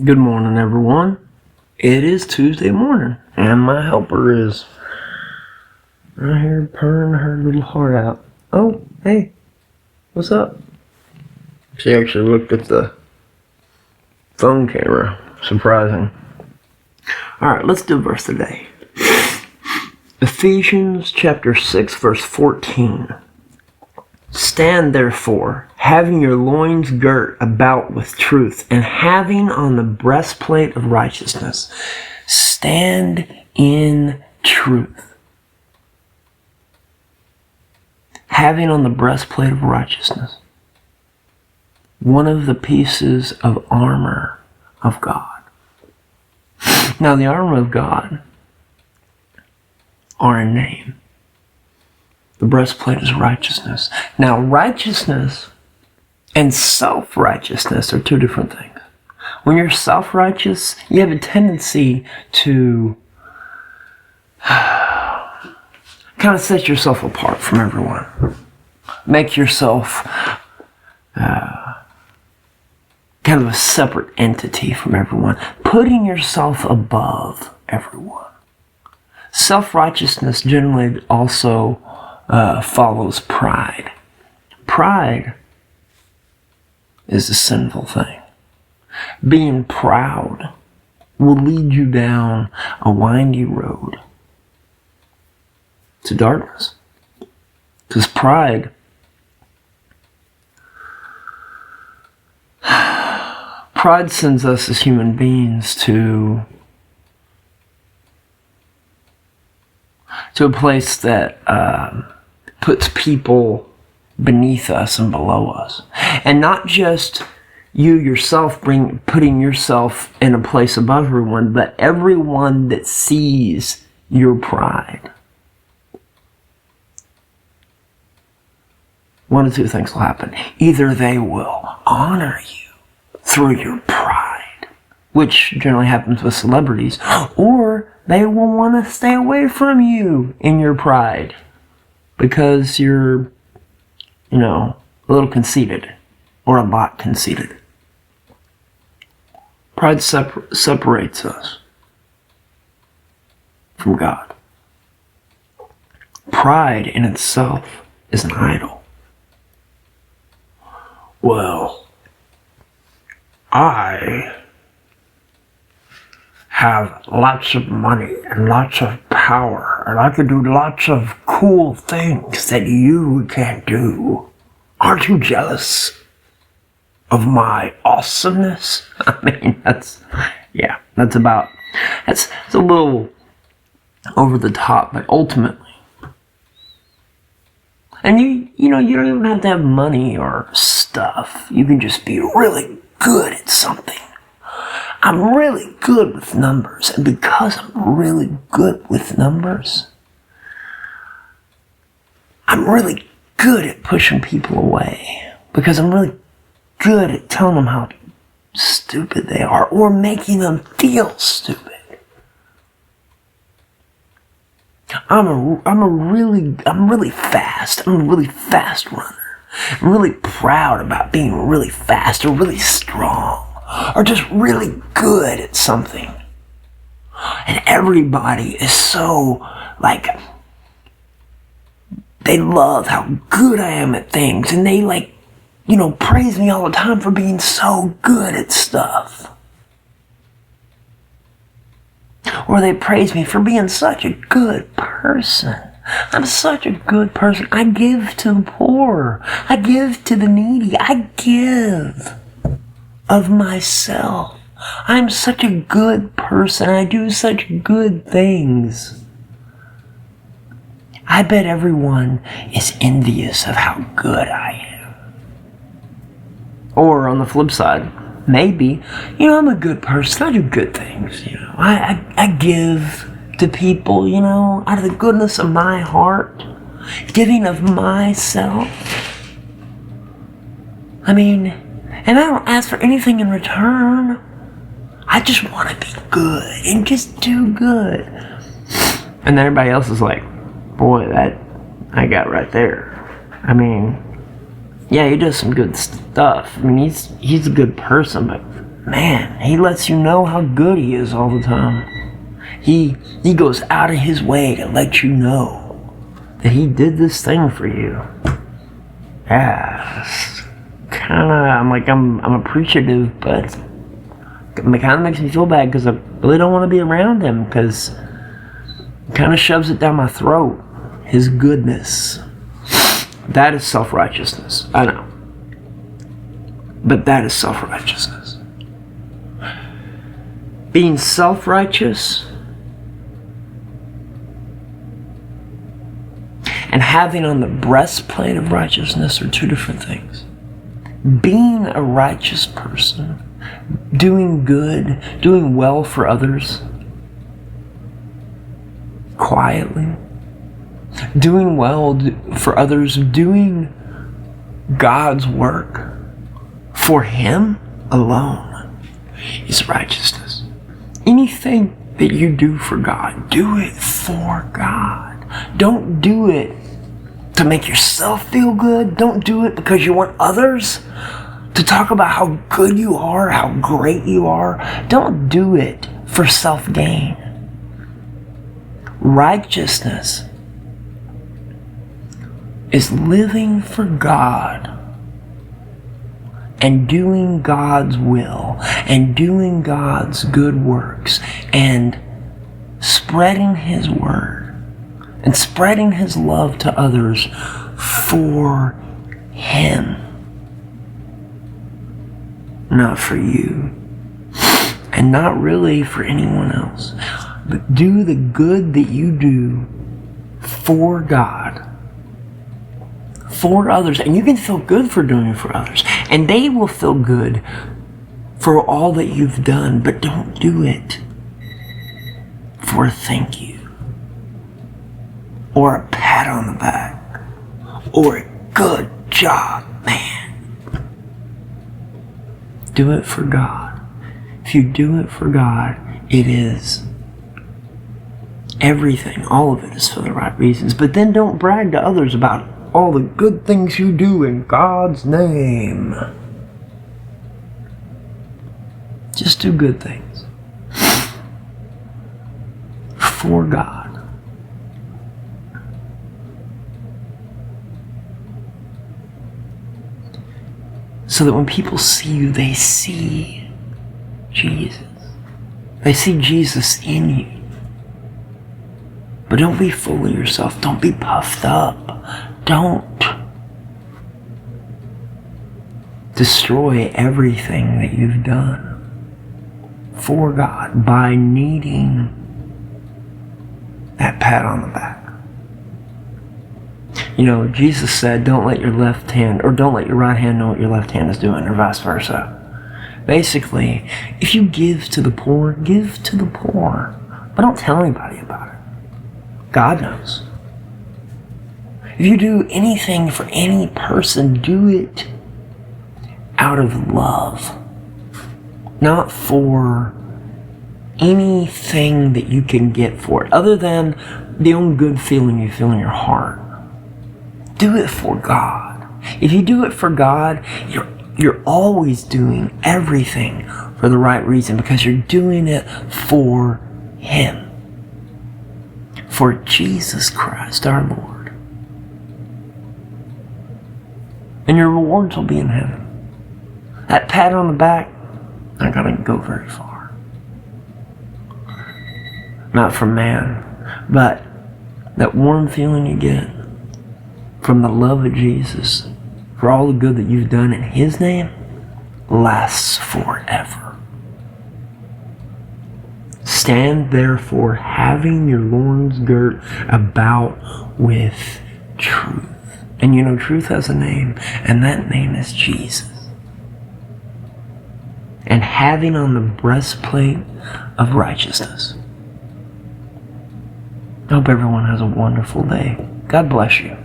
Good morning, everyone. It is Tuesday morning, and my helper is right here purring her little heart out. Oh, hey, what's up? She actually looked at the phone camera. Surprising. Alright, let's do verse today. Ephesians chapter 6, verse 14. Stand therefore, having your loins girt about with truth, and having on the breastplate of righteousness. Stand in truth. Having on the breastplate of righteousness. One of the pieces of armor of God. Now the armor of God are a name. The breastplate is righteousness. Now, righteousness and self-righteousness are two different things. When you're self-righteous, you have a tendency to kind of set yourself apart from everyone. Make yourself kind of a separate entity from everyone. Putting yourself above everyone. Self-righteousness generally also follows pride. Pride is a sinful thing. Being proud will lead you down a windy road to darkness. Because pride sends us as human beings to a place that puts people beneath us and below us. And not just you yourself putting yourself in a place above everyone, but everyone that sees your pride. One of two things will happen. Either they will honor you through your pride, which generally happens with celebrities, or they will want to stay away from you in your pride because you're, a little conceited or a lot conceited. Pride separates us from God. Pride in itself is an idol. Well, I have lots of money and lots of power, and I can do lots of cool things that you can't do. Aren't you jealous of my awesomeness? I mean, that's a little over the top, but ultimately. And you don't even have to have money or stuff. You can just be really good at something. I'm really good with numbers, and because I'm really good with numbers, I'm really good at pushing people away, because I'm really good at telling them how stupid they are, or making them feel stupid. I'm really fast. I'm a really fast runner. I'm really proud about being really fast or really strong. Or just really good at something. And everybody is so, they love how good I am at things. And they, praise me all the time for being so good at stuff. Or they praise me for being such a good person. I'm such a good person. I give to the poor. I give to the needy. I give of myself. I'm such a good person. I do such good things. I bet everyone is envious of how good I am. Or on the flip side, maybe, I'm a good person. I do good things, I give to people, out of the goodness of my heart. Giving of myself. I mean, and I don't ask for anything in return. I just want to be good and just do good. And then everybody else is like, boy, that I got right there. I mean, yeah, he does some good stuff. I mean, he's a good person, but man, he lets you know how good he is all the time. He goes out of his way to let you know that he did this thing for you. Yeah, I'm appreciative, but it kind of makes me feel bad because I really don't want to be around him because it kind of shoves it down my throat. His goodness. That is self-righteousness. I know. But that is self-righteousness. Being self-righteous and having on the breastplate of righteousness are two different things. Being a righteous person, doing good, doing well for others, quietly, doing well for others, doing God's work for Him alone is righteousness. Anything that you do for God, do it for God. Don't do it to make yourself feel good. Don't do it because you want others to talk about how good you are, how great you are. Don't do it for self-gain. Righteousness is living for God and doing God's will and doing God's good works and spreading His word and spreading His love to others for Him, not for you, and not really for anyone else. But do the good that you do for God, for others, and you can feel good for doing it for others, and they will feel good for all that you've done, but don't do it for a thank you, or a pat on the back, or a good job, man. Do it for God. If you do it for God, it is everything, all of it is for the right reasons. But then don't brag to others about all the good things you do in God's name. Just do good things for God. So that when people see you, they see Jesus. They see Jesus in you. But don't be full of yourself. Don't be puffed up. Don't destroy everything that you've done for God by needing that pat on the back. You know, Jesus said, don't let your left hand, or don't let your right hand know what your left hand is doing, or vice versa. Basically, if you give to the poor, give to the poor. But don't tell anybody about it. God knows. If you do anything for any person, do it out of love. Not for anything that you can get for it, other than the own good feeling you feel in your heart. Do it for God. If you do it for God, you're always doing everything for the right reason, because you're doing it for Him. For Jesus Christ our Lord. And your rewards will be in heaven. That pat on the back, not going to go very far. Not from man, but that warm feeling you get from the love of Jesus for all the good that you've done in His name lasts forever. Stand therefore having your loins girt about with truth. And you know, truth has a name, and that name is Jesus. And having on the breastplate of righteousness. I hope everyone has a wonderful day. God bless you.